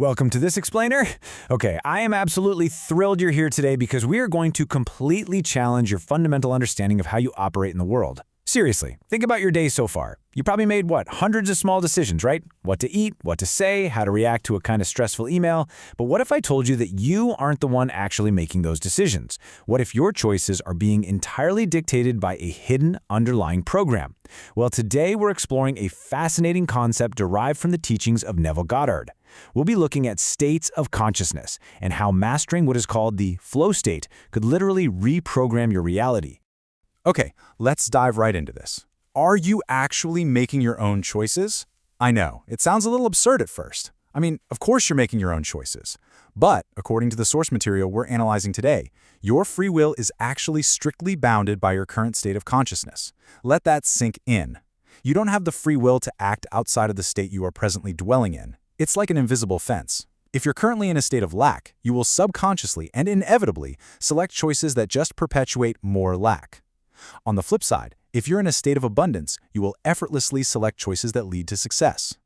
Welcome to this explainer. Okay, I am absolutely thrilled you're here today because we are going to completely challenge your fundamental understanding of how you operate in the world. Seriously, think about your day so far. You probably made, hundreds of small decisions, right? What to eat, what to say, how to react to a kind of stressful email. But what if I told you that you aren't the one actually making those decisions? What if your choices are being entirely dictated by a hidden underlying program? Well, today we're exploring a fascinating concept derived from the teachings of Neville Goddard. We'll be looking at states of consciousness and how mastering what is called the flow state could literally reprogram your reality. Okay, let's dive right into this. Are you actually making your own choices? I know, it sounds a little absurd at first. I mean, of course you're making your own choices. But, according to the source material we're analyzing today, your free will is actually strictly bounded by your current state of consciousness. Let that sink in. You don't have the free will to act outside of the state you are presently dwelling in. It's like an invisible fence. If you're currently in a state of lack, you will subconsciously and inevitably select choices that just perpetuate more lack. On the flip side, if you're in a state of abundance, you will effortlessly select choices that lead to success.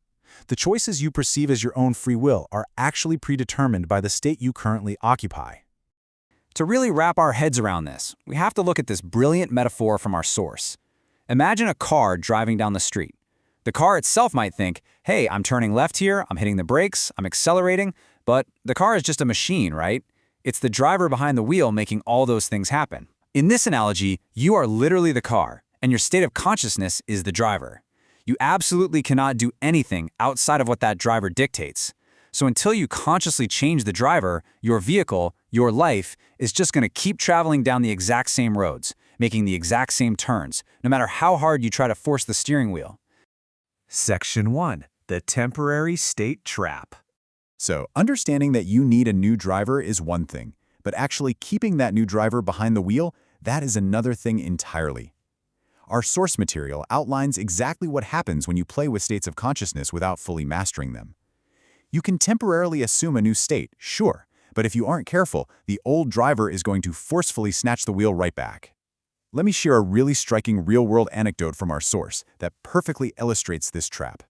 The choices you perceive as your own free will are actually predetermined by the state you currently occupy. To really wrap our heads around this, we have to look at this brilliant metaphor from our source. Imagine a car driving down the street. The car itself might think, hey, I'm turning left here, I'm hitting the brakes, I'm accelerating, but the car is just a machine, right? It's the driver behind the wheel making all those things happen. In this analogy, you are literally the car, and your state of consciousness is the driver. You absolutely cannot do anything outside of what that driver dictates. So until you consciously change the driver, your vehicle, your life, is just going to keep traveling down the exact same roads, making the exact same turns, no matter how hard you try to force the steering wheel. Section 1. The Temporary State Trap. So, understanding that you need a new driver is one thing, but actually keeping that new driver behind the wheel, that is another thing entirely. Our source material outlines exactly what happens when you play with states of consciousness without fully mastering them. You can temporarily assume a new state, sure, but if you aren't careful, the old driver is going to forcefully snatch the wheel right back. Let me share a really striking real-world anecdote from our source that perfectly illustrates this trap.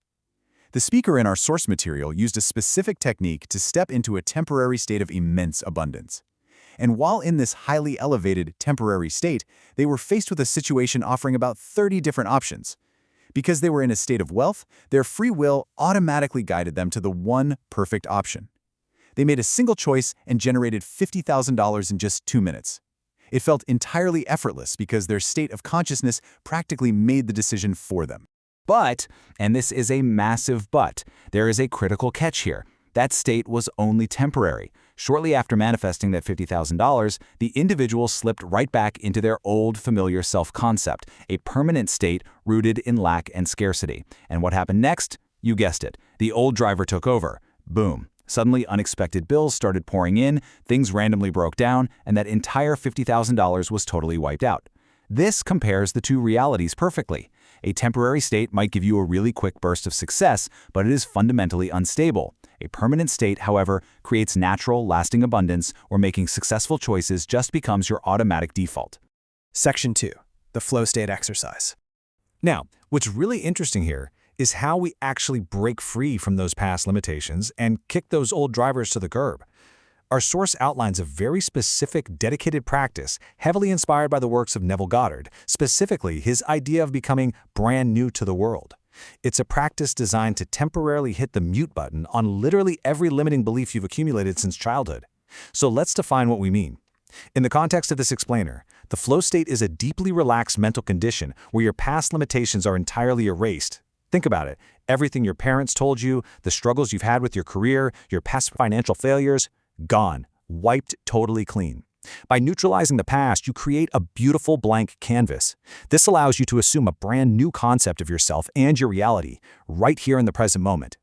The speaker in our source material used a specific technique to step into a temporary state of immense abundance. And while in this highly elevated, temporary state, they were faced with a situation offering about 30 different options. Because they were in a state of wealth, their free will automatically guided them to the one perfect option. They made a single choice and generated $50,000 in just 2 minutes. It felt entirely effortless because their state of consciousness practically made the decision for them. But, and this is a massive but, there is a critical catch here. That state was only temporary. Shortly after manifesting that $50,000, the individual slipped right back into their old familiar self-concept, a permanent state rooted in lack and scarcity. And what happened next? You guessed it. The old driver took over. Boom. Suddenly, unexpected bills started pouring in, things randomly broke down, and that entire $50,000 was totally wiped out. This compares the two realities perfectly. A temporary state might give you a really quick burst of success, but it is fundamentally unstable. A permanent state, however, creates natural, lasting abundance, where making successful choices just becomes your automatic default. Section 2. The flow state exercise. Now, what's really interesting here is how we actually break free from those past limitations and kick those old drivers to the curb. Our source outlines a very specific, dedicated practice, heavily inspired by the works of Neville Goddard, specifically his idea of becoming brand new to the world. It's a practice designed to temporarily hit the mute button on literally every limiting belief you've accumulated since childhood. So let's define what we mean. In the context of this explainer, the flow state is a deeply relaxed mental condition where your past limitations are entirely erased. Think about it. Everything your parents told you, the struggles you've had with your career, your past financial failures, gone, wiped totally clean. By neutralizing the past, you create a beautiful blank canvas. This allows you to assume a brand new concept of yourself and your reality, right here in the present moment.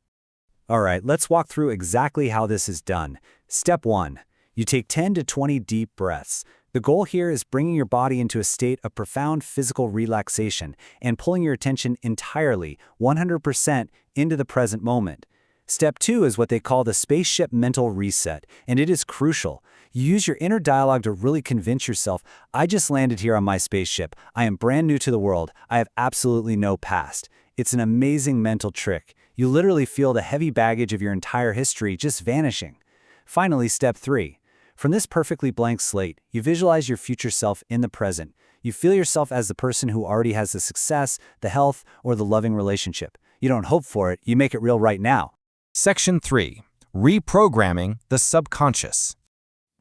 All right, let's walk through exactly how this is done. Step 1. You take 10 to 20 deep breaths. The goal here is bringing your body into a state of profound physical relaxation and pulling your attention entirely, 100%, into the present moment. Step 2 is what they call the spaceship mental reset, and it is crucial. You use your inner dialogue to really convince yourself, I just landed here on my spaceship. I am brand new to the world. I have absolutely no past. It's an amazing mental trick. You literally feel the heavy baggage of your entire history just vanishing. Finally, step 3. From this perfectly blank slate, you visualize your future self in the present. You feel yourself as the person who already has the success, the health, or the loving relationship. You don't hope for it, you make it real right now. Section 3. Reprogramming the subconscious.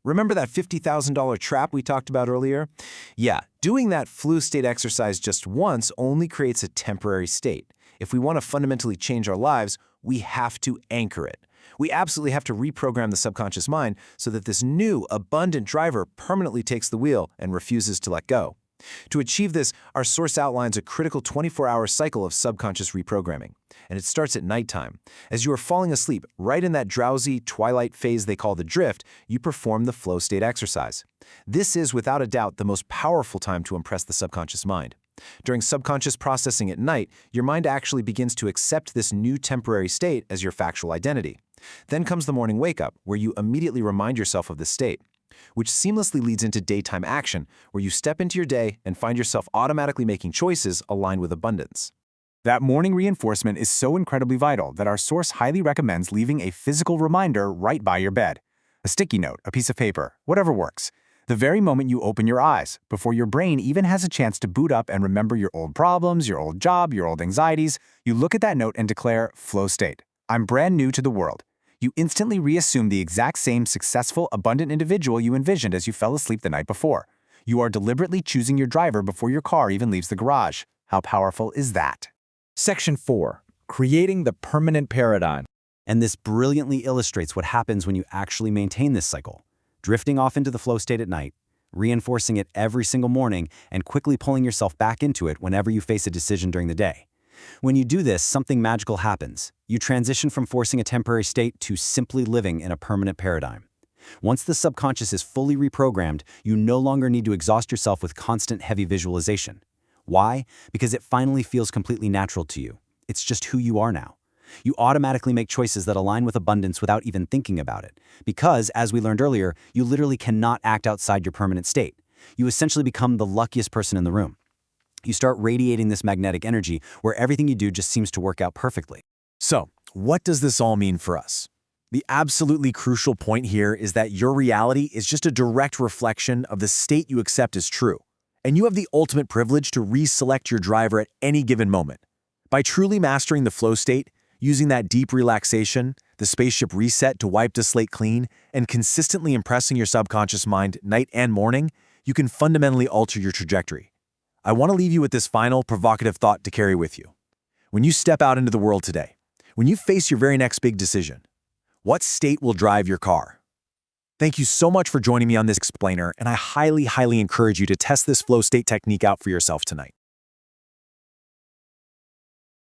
Remember that $50,000 trap we talked about earlier? Yeah, doing that flow state exercise just once only creates a temporary state. If we want to fundamentally change our lives, we have to anchor it. We absolutely have to reprogram the subconscious mind so that this new, abundant driver permanently takes the wheel and refuses to let go. To achieve this, our source outlines a critical 24-hour cycle of subconscious reprogramming, and it starts at nighttime. As you are falling asleep, right in that drowsy twilight phase they call the drift, you perform the flow state exercise. This is, without a doubt, the most powerful time to impress the subconscious mind. During subconscious processing at night, your mind actually begins to accept this new temporary state as your factual identity. Then comes the morning wake-up, where you immediately remind yourself of this state, which seamlessly leads into daytime action, where you step into your day and find yourself automatically making choices aligned with abundance. That morning reinforcement is so incredibly vital that our source highly recommends leaving a physical reminder right by your bed. A sticky note, a piece of paper, whatever works. The very moment you open your eyes, before your brain even has a chance to boot up and remember your old problems, your old job, your old anxieties, you look at that note and declare, flow state. I'm brand new to the world. You instantly reassume the exact same successful, abundant individual you envisioned as you fell asleep the night before. You are deliberately choosing your driver before your car even leaves the garage. How powerful is that? Section 4. Creating the permanent paradigm. And this brilliantly illustrates what happens when you actually maintain this cycle, drifting off into the flow state at night, reinforcing it every single morning, and quickly pulling yourself back into it whenever you face a decision during the day. When you do this, something magical happens. You transition from forcing a temporary state to simply living in a permanent paradigm. Once the subconscious is fully reprogrammed, you no longer need to exhaust yourself with constant heavy visualization. Why? Because it finally feels completely natural to you. It's just who you are now. You automatically make choices that align with abundance without even thinking about it. Because, as we learned earlier, you literally cannot act outside your permanent state. You essentially become the luckiest person in the room. You start radiating this magnetic energy where everything you do just seems to work out perfectly. So, what does this all mean for us? The absolutely crucial point here is that your reality is just a direct reflection of the state you accept as true. And you have the ultimate privilege to reselect your driver at any given moment. By truly mastering the flow state, using that deep relaxation, the spaceship reset to wipe the slate clean, and consistently impressing your subconscious mind night and morning, you can fundamentally alter your trajectory. I want to leave you with this final provocative thought to carry with you. When you step out into the world today, when you face your very next big decision, what state will drive your car? Thank you so much for joining me on this explainer, and I highly encourage you to test this flow state technique out for yourself tonight.